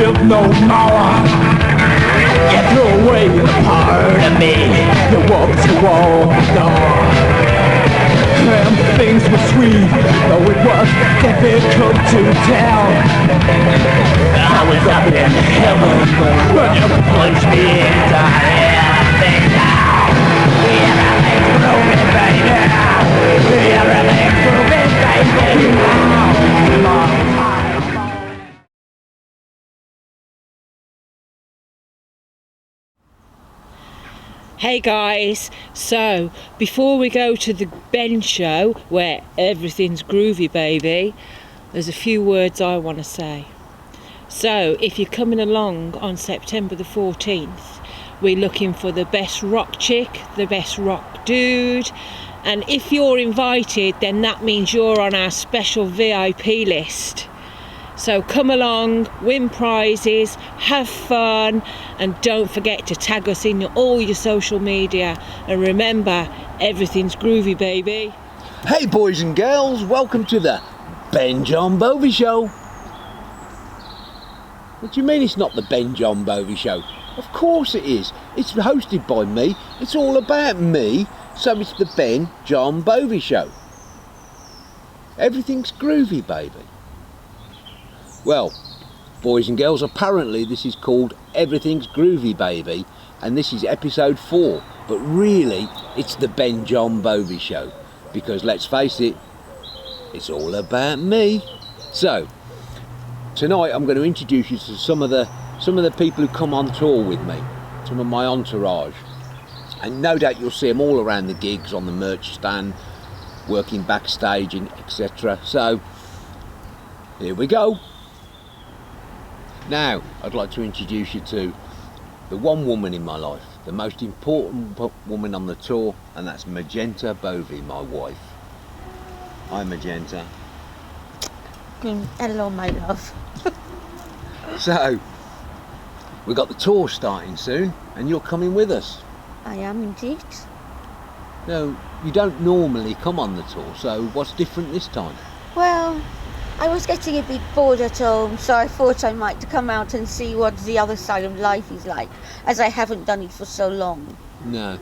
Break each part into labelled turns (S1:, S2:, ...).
S1: live no more. You threw away the part of me. You walked toward the door. And things were sweet, though it was difficult to tell. I was up in heaven, but you plunged me into heaven now. Everything's groovy, baby. Everything's groovy, baby. Now.
S2: Hey guys, so before we go to the Ben show where everything's groovy baby, there's a few words I want to say. So if you're coming along on September the 14th, we're looking for the best rock chick, the best rock dude, and if you're invited then that means you're on our special VIP list. So come along, win prizes, have fun, and don't forget to tag us in all your social media. And remember, everything's groovy, baby.
S3: Hey boys and girls, welcome to the Ben John Bovey Show. What do you mean it's not the Ben John Bovey Show? Of course it is. It's hosted by me. It's all about me. So it's the Ben John Bovey Show. Everything's groovy, baby. Well, boys and girls, apparently this is called Everything's Groovy Baby, and this is episode 4, but really it's the Ben John Bovey Show, because let's face it, it's all about me. So tonight I'm going to introduce you to some of the people who come on tour with me, some of my entourage, and no doubt you'll see them all around the gigs, on the merch stand, working backstage, etc. So here we go. Now, I'd like to introduce you to the one woman in my life, the most important woman on the tour, and that's Magenta Bovey, my wife. Hi, Magenta.
S4: Hello, my love.
S3: So, we've got the tour starting soon, and you're coming with us.
S4: I am indeed.
S3: No, you don't normally come on the tour, so what's different this time?
S4: Well, I was getting a bit bored at home, so I thought I might come out and see what the other side of life is like, as I haven't done it for so long.
S3: No,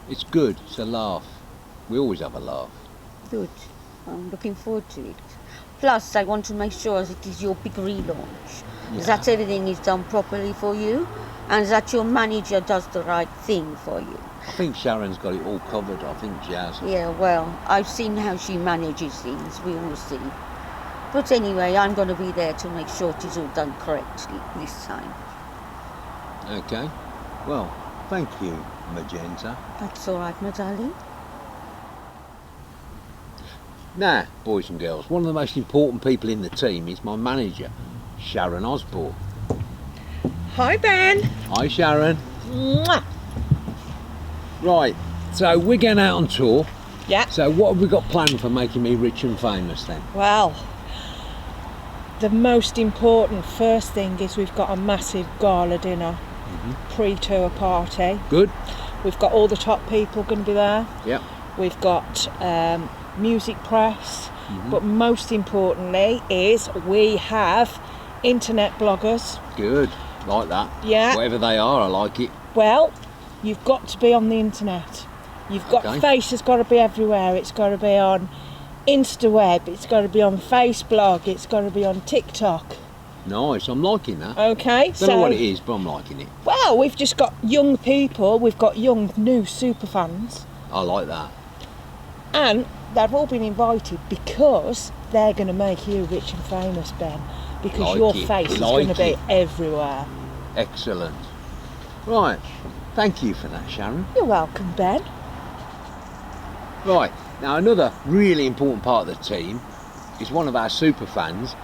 S3: it's good, it's a laugh. We always have a laugh.
S4: Good. I'm looking forward to it. Plus, I want to make sure that it is your big relaunch, that everything is done properly for you, and that your manager does the right thing for you.
S3: I think Sharon's got it all covered, I think she has.
S4: Yeah, well, I've seen how she manages things, we all see. But anyway, I'm going to be there to make sure it is all done correctly this time.
S3: Okay. Well, thank you, Magenta.
S4: That's all right, my darling.
S3: Now, boys and girls, one of the most important people in the team is my manager, Sharon Osborne.
S2: Hi Ben.
S3: Hi, Sharon.
S2: Mwah.
S3: Right, so we're going out on tour.
S2: Yeah.
S3: So what have we got planned for making me rich and famous then?
S2: Well, the most important first thing is we've got a massive gala dinner, pre-tour party.
S3: Good.
S2: We've got all the top people going to be there.
S3: Yep.
S2: We've got music press, but most importantly is we have internet bloggers.
S3: Good, like that.
S2: Yeah.
S3: Whatever they are, I like it.
S2: Well, you've got to be on the internet. You've got face has got to be everywhere. It's got to be on InstaWeb, it's got to be on Facebook, it's got to be on TikTok.
S3: Nice, I'm liking that.
S2: Okay,
S3: Don't know what it is, but I'm liking it.
S2: Well, we've just got young people, we've got young new super fans.
S3: I like that.
S2: And they've all been invited because they're going to make you rich and famous, Ben. Because
S3: Like
S2: your
S3: it.
S2: face is
S3: Like
S2: going to be
S3: it.
S2: everywhere.
S3: Excellent. Right, thank you for that, Sharon.
S2: You're welcome, Ben.
S3: Right, now another really important part of the team is one of our super fans,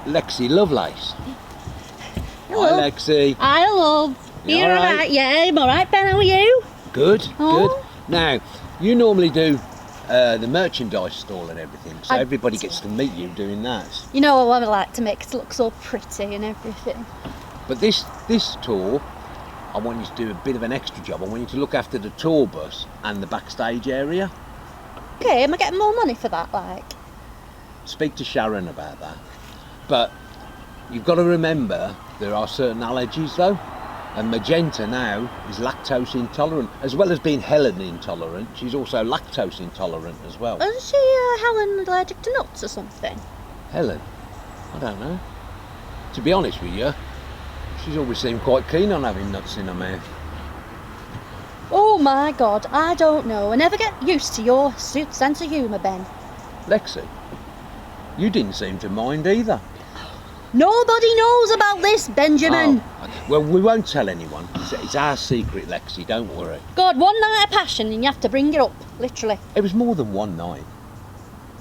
S3: Lexi Lovelace.
S4: Hello.
S3: Hi, Lexi.
S4: Hi, love.
S3: You
S4: You're
S3: all right?
S4: alright? Yeah, I'm alright, Ben. How are you?
S3: Good,
S4: Oh.
S3: good. Now, you normally do the merchandise stall and everything, so everybody gets to meet you doing that.
S5: You know what I like to make it look so pretty and everything.
S3: But this tour, I want you to do a bit of an extra job. I want you to look after the tour bus and the backstage area.
S5: Okay, am I getting more money for that, like?
S3: Speak to Sharon about that. But You've got to remember there are certain allergies though, and Magenta now is lactose intolerant, as well as being Helen intolerant. She's also lactose intolerant as well.
S5: Isn't she Helen allergic to nuts or something?
S3: Helen? I don't know. To be honest with you, she's always seemed quite keen on having nuts in her mouth.
S5: Oh my God, I don't know. I never get used to your sense of humour, Ben.
S3: Lexi, you didn't seem to mind either.
S5: Nobody knows about this, Benjamin.
S3: Oh, well, we won't tell anyone. It's our secret, Lexi, don't worry.
S5: God, one night of passion and you have to bring it up, literally.
S3: It was more than one night.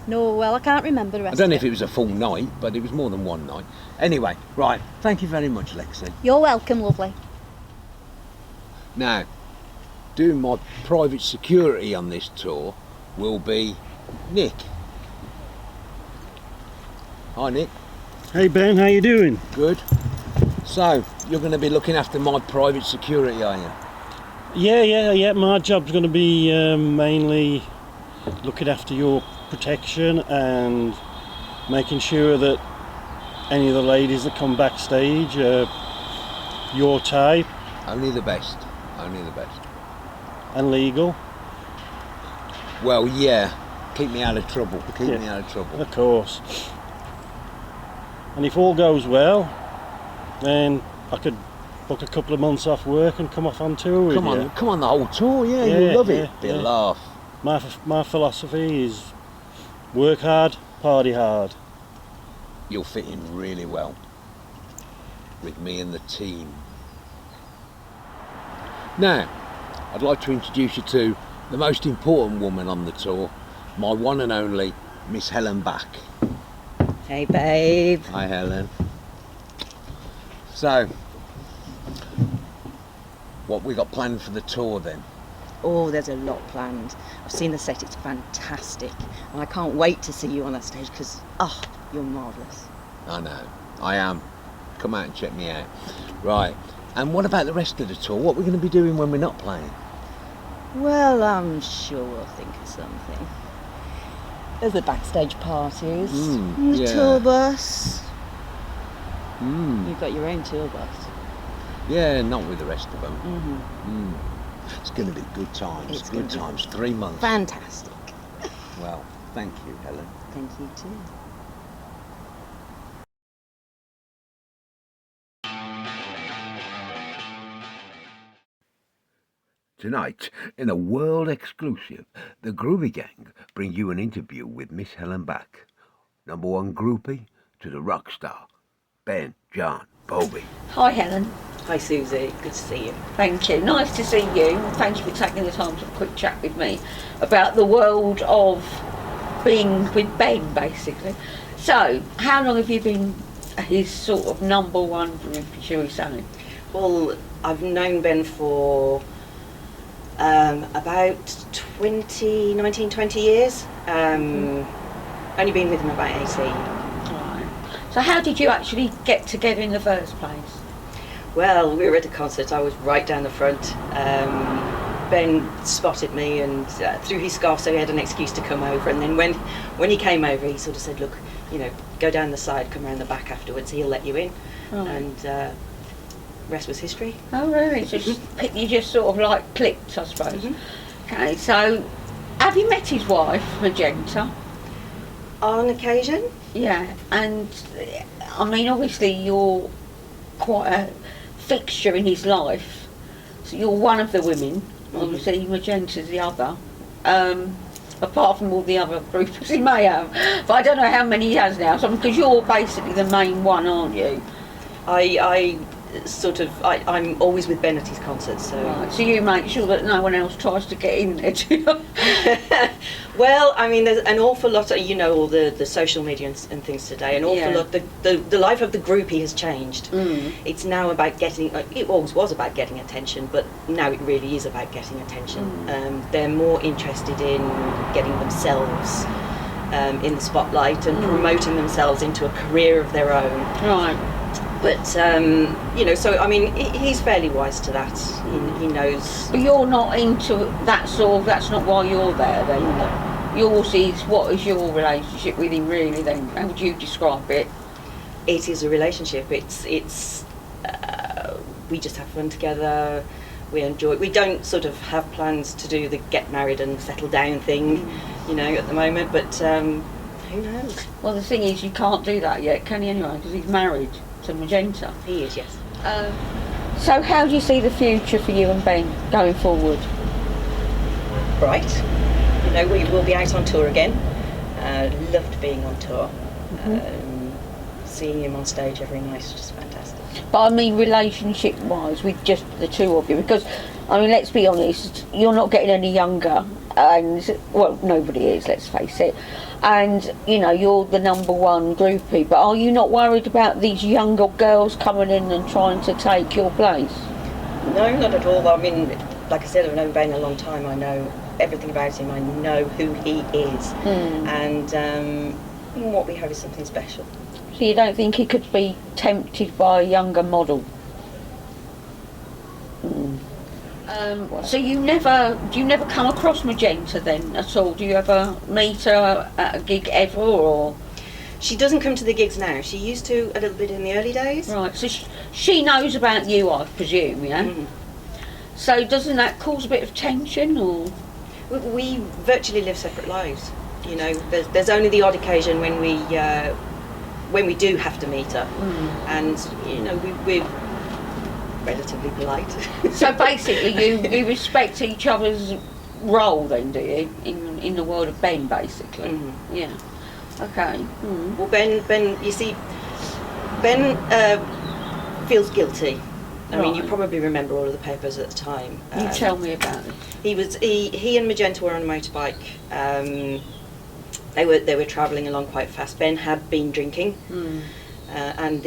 S5: No, well, I can't remember the rest
S3: I don't know
S5: of
S3: if it was a full night, but it was more than one night. Anyway, right, thank you very much, Lexi.
S5: You're welcome, lovely.
S3: Now, doing my private security on this tour will be Nick. Hi, Nick.
S6: Hey Ben, how you doing?
S3: Good. So, you're going to be looking after my private security, are you?
S6: Yeah. My job's going to be mainly looking after your protection and making sure that any of the ladies that come backstage are your type
S3: Only the best. Only the best.
S6: and legal.
S3: Well, yeah. Keep me out of trouble. Keep
S6: Yeah.
S3: me out of trouble.
S6: Of course. And if all goes well, then I could book a couple of months off work and come off on tour with
S3: Come
S6: you.
S3: on the whole tour, yeah,
S6: Yeah,
S3: you'll love it.
S6: yeah,
S3: Be a
S6: yeah.
S3: laugh.
S6: My philosophy is work hard, party hard.
S3: You'll fit in really well with me and the team. Now, I'd like to introduce you to the most important woman on the tour, my one and only Miss Helen Back.
S4: Hey, babe.
S3: Hi, Helen. So, what we got planned for the tour then?
S7: Oh, there's a lot planned. I've seen the set, it's fantastic. And I can't wait to see you on that stage because, you're marvellous.
S3: I know, I am. Come out and check me out. Right, and what about the rest of the tour? What are we going to be doing when we're not playing?
S7: Well, I'm sure we'll think of something. There's the backstage parties, and the
S3: yeah.
S7: tour bus.
S3: Mm.
S7: You've got your own tour bus.
S3: Yeah, not with the rest of them.
S7: Mm-hmm.
S3: It's going to be good times.
S7: It's
S3: Good
S7: gonna be
S3: times. 3 months.
S7: Fantastic.
S3: Well, thank you, Helen.
S7: Thank you too.
S3: Tonight, in a world exclusive, the Groovy Gang bring you an interview with Miss Helen Back, #1 groupie to the rock star, Ben John Bobby.
S4: Hi, Helen.
S7: Hi Susie, good to see you.
S4: Thank you. Nice to see you. Thank you for taking the time to have a quick chat with me about the world of being with Ben, basically. So, how long have you been his sort of #1 groupie, shall we say?
S7: Well, I've known Ben for about 20 years. Only been with him about 18.
S4: Right. So how did you actually get together in the first place?
S7: Well, we were at a concert. I was right down the front. Ben spotted me and threw his scarf, so he had an excuse to come over. And then when he came over, he sort of said, "Look, go down the side, come around the back afterwards. He'll let you in."
S4: Right.
S7: And rest was history.
S4: Oh, really? You just sort of like clicked, I suppose.
S7: Mm-hmm.
S4: Okay, so have you met his wife, Magenta?
S7: On occasion.
S4: Yeah, and I mean, obviously you're quite a fixture in his life. So you're one of the women. Obviously, Magenta's the other. Apart from all the other groups he may have, but I don't know how many he has now. So because you're basically the main one, aren't you?
S7: I'm always with Ben at his concerts, so...
S4: Right, so you make sure that no one else tries to get in there, do you?
S7: Well, I mean, there's an awful lot of, all the social media and things today, an awful lot, the life of the groupie has changed. It's now about it always was about getting attention, but now it really is about getting attention. They're more interested in getting themselves in the spotlight and promoting themselves into a career of their own.
S4: Right.
S7: But, so, I mean, he's fairly wise to that. He knows...
S4: But you're not into that sort of, that's not why you're there then?
S7: No.
S4: Yours is, what is your relationship with him really then? How would you describe it?
S7: it is a relationship. We just have fun together. We enjoy it. We don't sort of have plans to do the get married and settle down thing, at the moment, but who knows?
S4: Well, the thing is, you can't do that yet, can you, anyway, because he's married to Magenta.
S7: He is, yes.
S4: So how do you see the future for you and Ben going forward?
S7: Bright. We will be out on tour again. Loved being on tour. Seeing him on stage every night is just fantastic.
S4: But I mean relationship-wise, with just the two of you, because, I mean, let's be honest, you're not getting any younger, and, well, nobody is, let's face it, and, you're the number one groupie, but are you not worried about these younger girls coming in and trying to take your place?
S7: No, not at all. I mean, like I said, I've known Ben a long time. I know everything about him. I know who he is, and what we have is something special.
S4: So you don't think he could be tempted by a younger model? So do you never come across Magenta then at all? Do you ever meet her at a gig ever, or?
S7: She doesn't come to the gigs now. She used to a little bit in the early days.
S4: Right, so she knows about you, I presume, yeah? So doesn't that cause a bit of tension, or?
S7: We virtually live separate lives. There's only the odd occasion when we do have to meet up, and we're relatively polite.
S4: So basically, you respect each other's role, then, do you, in the world of Ben, basically? Yeah. Okay.
S7: Well, Ben, you see, Ben feels guilty. I mean, you probably remember all of the papers at the time.
S4: You tell me about it.
S7: He and Magenta were on a motorbike. They were travelling along quite fast. Ben had been drinking, and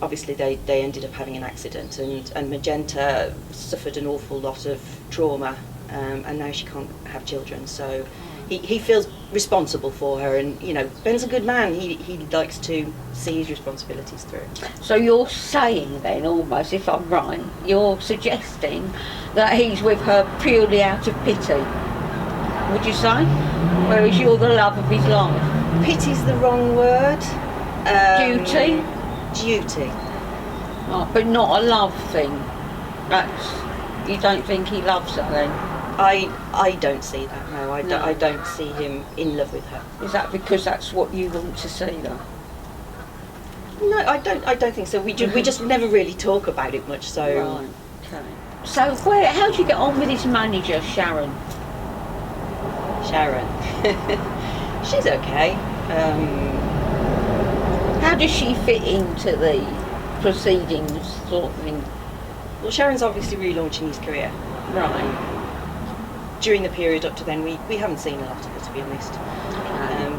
S7: obviously they ended up having an accident, and Magenta suffered an awful lot of trauma, and now she can't have children. So he feels responsible for her, and Ben's a good man. He likes to see his responsibilities through.
S4: So you're saying then, almost, if I'm right, you're suggesting that he's with her purely out of pity, would you say? Whereas you're the love of his life.
S7: Pity's the wrong word.
S4: Duty?
S7: Duty.
S4: Right, but not a love thing. You don't think he loves her then?
S7: I don't see that, no. I don't see him in love with her.
S4: Is that because that's what you want to see, though?
S7: No, I don't think so. We just never really talk about it much, so...
S4: Right, okay. So how do you get on with his manager, Sharon?
S7: Sharon. She's okay.
S4: How does she fit into the proceedings, sort of thing?
S7: Well, Sharon's obviously relaunching his career.
S4: Right.
S7: During the period up to then, we haven't seen a lot of her, to be honest.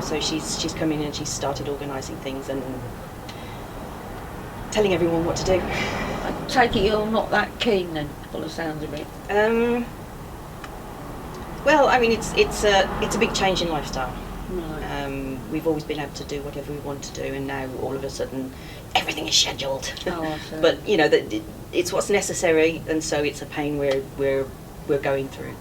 S7: So she's come in and she's started organising things and telling everyone what to do.
S4: I take it you're not that keen then, by the sounds of it.
S7: Well, I mean, it's a big change in lifestyle.
S4: Right.
S7: We've always been able to do whatever we want to do, and now all of a sudden everything is scheduled.
S4: Oh, I see.
S7: But it's what's necessary, and so it's a pain we're going through.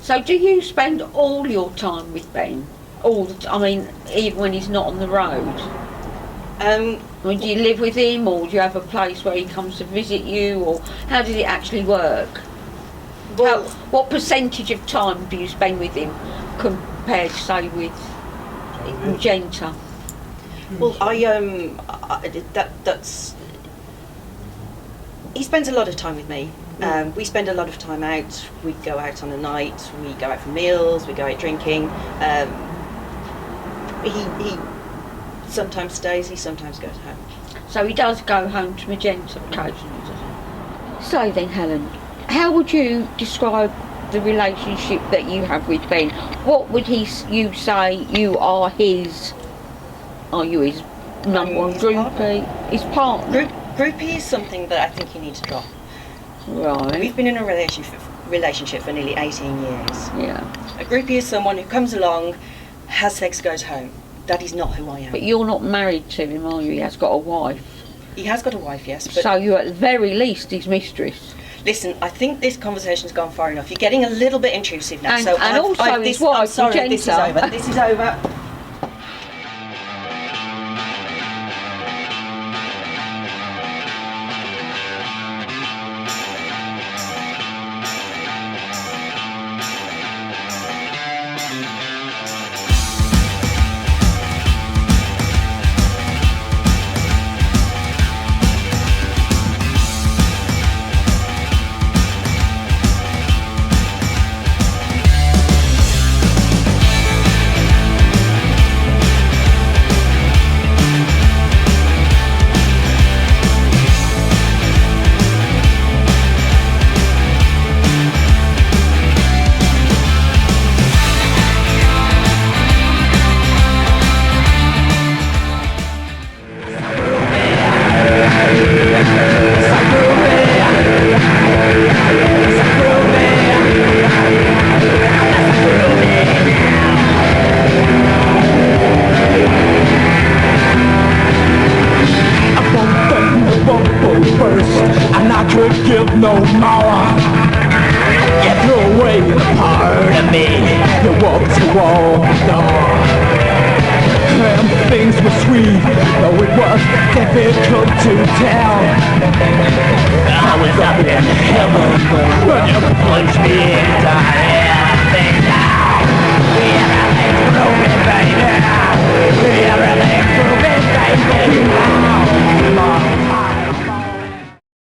S4: So do you spend all your time with Ben? I mean, even when he's not on the road? I mean, do you live with him, or do you have a place where he comes to visit you, or how does it actually work?
S7: Well,
S4: what percentage of time do you spend with him compared, say, with Magenta?
S7: Well, that's. He spends a lot of time with me. We spend a lot of time out. We go out on a night. We go out for meals. We go out drinking. He sometimes stays. He sometimes goes home.
S4: So he does go home to Magenta occasionally, does he? So then, Helen, how would you describe the relationship that you have with Ben? What would you say you are his? Are you his number one groupie? His partner?
S7: Groupie is something that I think you need to drop.
S4: Right.
S7: We've been in a relationship for nearly 18 years.
S4: Yeah.
S7: A groupie is someone who comes along, has sex, goes home. That is not who I am.
S4: But you're not married to him, are you? He has got a wife.
S7: He has got a wife, yes. But
S4: so you're at the very least his mistress.
S7: Listen, I think this conversation's gone far enough. You're getting a little bit intrusive now.
S4: And also his wife,
S7: I'm sorry,
S4: Magenta.
S7: this is over. This is over.
S1: when you punch me in the head.